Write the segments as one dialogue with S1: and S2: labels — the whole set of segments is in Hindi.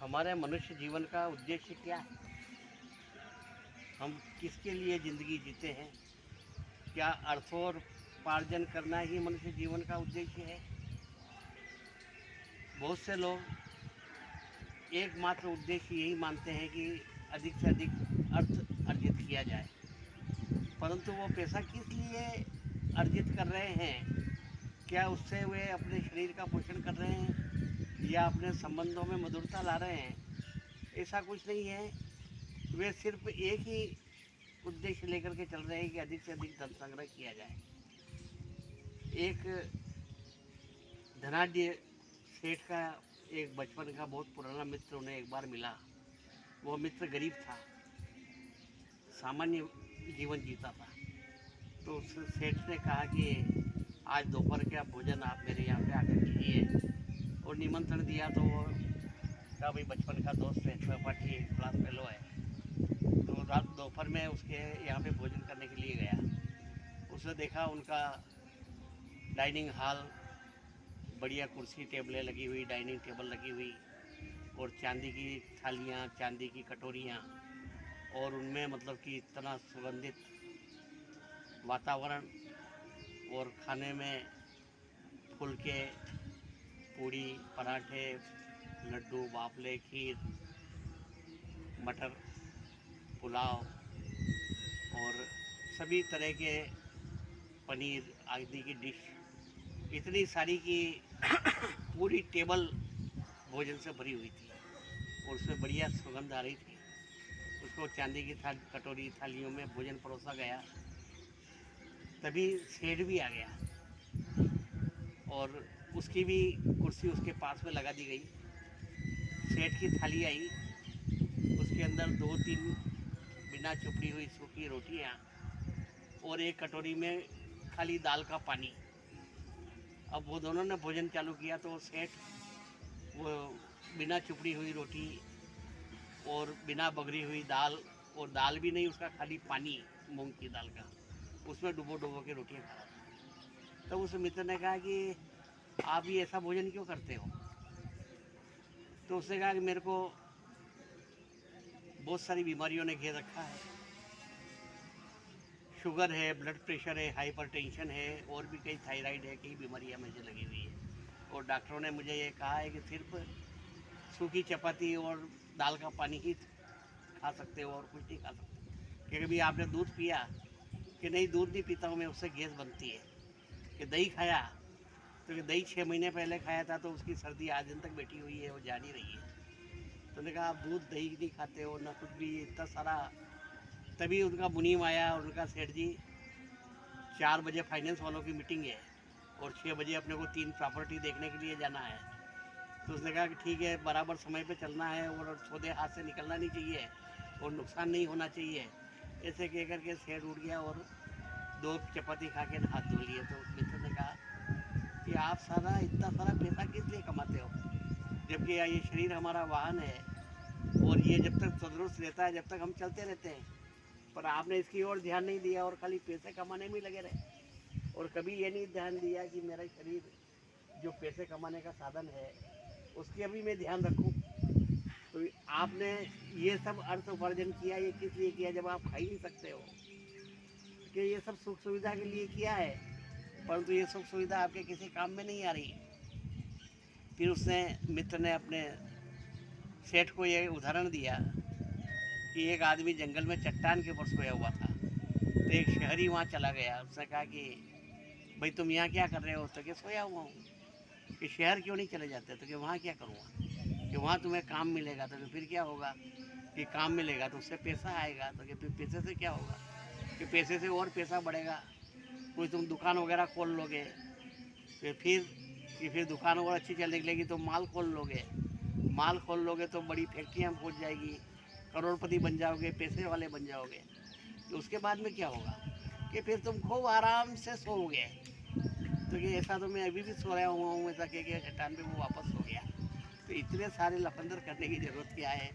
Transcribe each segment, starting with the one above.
S1: हमारे मनुष्य जीवन का उद्देश्य क्या है? हम किसके लिए ज़िंदगी जीते हैं? क्या अर्थोपार्जन करना ही मनुष्य जीवन का उद्देश्य है? बहुत से लोग एकमात्र उद्देश्य यही मानते हैं कि अधिक से अधिक अर्थ अर्जित किया जाए, परंतु वो पैसा किस लिए अर्जित कर रहे हैं? क्या उससे वे अपने शरीर का पोषण कर रहे हैं या अपने संबंधों में मधुरता ला रहे हैं? ऐसा कुछ नहीं है। वे सिर्फ एक ही उद्देश्य लेकर के चल रहे हैं कि अधिक से अधिक धन संग्रह किया जाए। एक धनाढ्य सेठ का एक बचपन का बहुत पुराना मित्र उन्हें एक बार मिला। वो मित्र गरीब था, सामान्य जीवन जीता था। तो उस सेठ ने कहा कि आज दोपहर का भोजन आप मेरे यहाँ पे आकर कीजिए, और निमंत्रण दिया। तो वो कहा भाई बचपन का दोस्त है, सहपाठी क्लास फेलो है, तो रात दोपहर में उसके यहाँ पे भोजन करने के लिए गया। उसने देखा उनका डाइनिंग हॉल, बढ़िया कुर्सी टेबलें लगी हुई, डाइनिंग टेबल लगी हुई, और चांदी की थालियाँ, चांदी की कटोरियाँ, और उनमें मतलब कि इतना सुगंधित वातावरण, और खाने में फुलके, पूड़ी, पराठे, लड्डू, बाफले, खीर, मटर, पुलाव और सभी तरह के पनीर आदि की डिश, इतनी सारी की पूरी टेबल भोजन से भरी हुई थी, और उसमें बढ़िया सुगंध आ रही थी। उसको चांदी की कटोरी थालियों में भोजन परोसा गया। तभी सेठ भी आ गया और उसकी भी कुर्सी उसके पास में लगा दी गई। सेठ की थाली आई, उसके अंदर 2-3 बिना चुपड़ी हुई सूखी रोटियां और एक कटोरी में खाली दाल का पानी। अब वो दोनों ने भोजन चालू किया तो सेठ वो बिना चुपड़ी हुई रोटी और बिना बगरी हुई दाल, और दाल भी नहीं, उसका खाली पानी मूंग की दाल का, उसमें डुबो डुबो के रोटियां खा रहा था। तो उस मित्र ने कहा कि आप ये ऐसा भोजन क्यों करते हो? तो उसने कहा कि मेरे को बहुत सारी बीमारियों ने घेर रखा है, शुगर है, ब्लड प्रेशर है, हाइपरटेंशन है, और भी कई थायराइड है, कई बीमारियां मुझे लगी हुई है, और डॉक्टरों ने मुझे ये कहा है कि सिर्फ सूखी चपाती और दाल का पानी ही खा सकते हो और कुछ नहीं खा सकते। कि कभी आपने दूध पिया? कि नहीं, दूध नहीं पीता हूँ मैं, उससे गैस बनती है। कि दही खाया? तो कि दही 6 महीने पहले खाया था तो उसकी सर्दी आज दिन तक बैठी हुई है, वो जा नहीं रही है। तो उन्होंने कहा आप दूध दही नहीं खाते हो ना कुछ भी, इतना सारा। तभी उनका मुनीम आया और उनका सेठ जी 4 बजे फाइनेंस वालों की मीटिंग है और 6 बजे अपने को 3 प्रॉपर्टी देखने के लिए जाना है। तो उसने कहा कि ठीक है, बराबर समय पे चलना है और सौदे हाथ से निकलना नहीं चाहिए और नुकसान नहीं होना चाहिए। ऐसे कह करके सेठ उठ गया और 2 चपाती खा के हाथ धो लिए। तो उस मित्र ने कहा कि आप सारा इतना सारा पैसा किस लिए कमाते हो, जबकि ये शरीर हमारा वाहन है और ये जब तक तंदुरुस्त रहता है, जब तक हम चलते रहते हैं। पर आपने इसकी ओर ध्यान नहीं दिया और खाली पैसे कमाने में लगे रहे, और कभी ये नहीं ध्यान दिया कि मेरा शरीर जो पैसे कमाने का साधन है उसके भी मैं ध्यान रखूं। तो आपने ये सब अर्थ उपार्जन किया, ये किस लिए किया जब आप खा ही नहीं सकते हो? कि ये सब सुख सुविधा के लिए किया है, परंतु ये सुख सुविधा आपके किसी काम में नहीं आ रही। फिर उसने मित्र ने अपने सेठ को ये उदाहरण दिया कि एक आदमी जंगल में चट्टान के ऊपर सोया हुआ था। तो एक शहरी वहाँ चला गया। उसने कहा कि भाई तुम यहाँ क्या कर रहे हो? तो कि सोया हुआ हूँ। कि शहर क्यों नहीं चले जाते? तो कि वहाँ क्या करूँगा? कि वहाँ तुम्हें काम मिलेगा। तो कि फिर क्या होगा? कि काम मिलेगा तो उससे पैसा आएगा। तो कि फिर पैसे से क्या होगा? कि पैसे से और पैसा बढ़ेगा, कोई तुम दुकान वगैरह खोल लोगे, फिर दुकान और अच्छी चलने लगेगी तो माल खोल लोगे, माल खोल लोगे तो बड़ी फैक्ट्रियाँ पहुँच जाएगी, करोड़पति बन जाओगे, पैसे वाले बन जाओगे। तो उसके बाद में क्या होगा? कि फिर तुम खूब आराम से सोओगे। तो कि ऐसा तो मैं अभी भी सोया हुआ हूँ, ऐसा कह के चट्टान पे वो वापस सो गया। तो इतने सारे लफंदर करने की ज़रूरत क्या है?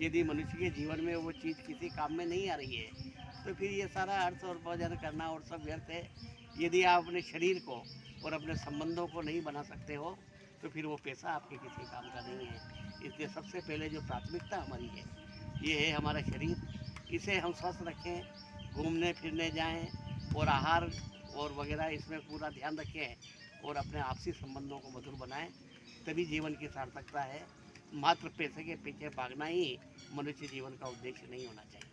S1: यदि मनुष्य के जीवन में वो चीज़ किसी काम में नहीं आ रही है तो फिर ये सारा अर्थ और उपार्जन करना और सब व्यर्थ है। यदि आप अपने शरीर को और अपने संबंधों को नहीं बना सकते हो तो फिर वो पैसा आपके किसी काम का नहीं है। इसलिए सबसे पहले जो प्राथमिकता हमारी है ये है हमारा शरीर, इसे हम स्वस्थ रखें, घूमने फिरने जाएं और आहार और वगैरह इसमें पूरा ध्यान रखें और अपने आपसी संबंधों को मधुर बनाएं, तभी जीवन की सार्थकता है। मात्र पैसे के पीछे भागना ही मनुष्य जीवन का उद्देश्य नहीं होना चाहिए।